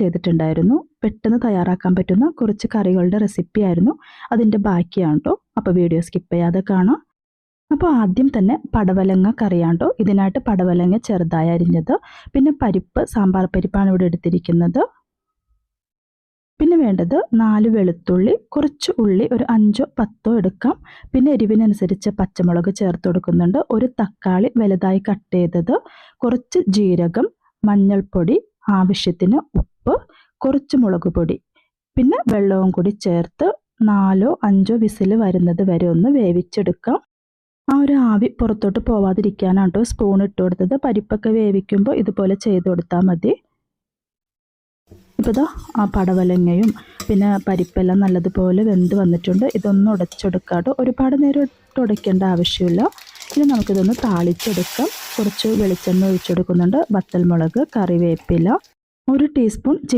ചെയ്തിട്ടുണ്ടായിരുന്നു. പെട്ടെന്ന് തയ്യാറാക്കാൻ പറ്റുന്ന കുറച്ച് കറികളുടെ റെസിപ്പി ആയിരുന്നു. അതിൻ്റെ ബാക്കിയാണ് കേട്ടോ. അപ്പോൾ വീഡിയോ സ്കിപ്പ് ചെയ്യാതെ കാണാം. അപ്പോൾ ആദ്യം തന്നെ പടവലങ്ങ കറിയാണ് കേട്ടോ. ഇതിനായിട്ട് പടവലങ്ങ ചെറുതായി അരിഞ്ഞത്, പിന്നെ പരിപ്പ്, സാമ്പാർ പരിപ്പാണ് ഇവിടെ എടുത്തിരിക്കുന്നത്. പിന്നെ വേണ്ടത് 4 വെളുത്തുള്ളി, കുറച്ച് ഉള്ളി, ഒരു 5ഓ 10ഓ എടുക്കാം. പിന്നെ എരിവിനനുസരിച്ച് പച്ചമുളക് ചേർത്ത് കൊടുക്കുന്നുണ്ട്. ഒരു തക്കാളി വലുതായി കട്ട് ചെയ്തത്, കുറച്ച് ജീരകം, മഞ്ഞൾപ്പൊടി, ആവശ്യത്തിന് ഉപ്പ്, കുറച്ച് മുളക് പൊടി, പിന്നെ വെള്ളവും കൂടി ചേർത്ത് 4ഓ 5ഓ വിസിൽ വരുന്നത് വരെ ഒന്ന് വേവിച്ചെടുക്കാം. ആ ഒരു ആവി പുറത്തോട്ട് പോവാതിരിക്കാനാണ് കേട്ടോ സ്പൂൺ ഇട്ട് കൊടുത്തത്. പരിപ്പൊക്കെ വേവിക്കുമ്പോൾ ഇതുപോലെ ചെയ്ത് കൊടുത്താൽ മതി. ഇപ്പോൾ ഇതാ ആ പടവലങ്ങയും പിന്നെ പരിപ്പെല്ലാം നല്ലതുപോലെ വെന്ത് വന്നിട്ടുണ്ട്. ഇതൊന്ന് ഉടച്ചെടുക്കാട്ടോ. ഒരുപാട് നേരം ഉടയ്ക്കേണ്ട ആവശ്യമില്ല. ഇനി നമുക്കിതൊന്ന് താളിച്ചെടുക്കാം. കുറച്ച് വെളിച്ചെണ്ണ ഒഴിച്ചെടുക്കുന്നുണ്ട്. വത്തൽമുളക്, കറിവേപ്പില, 1 ടീസ്പൂൺ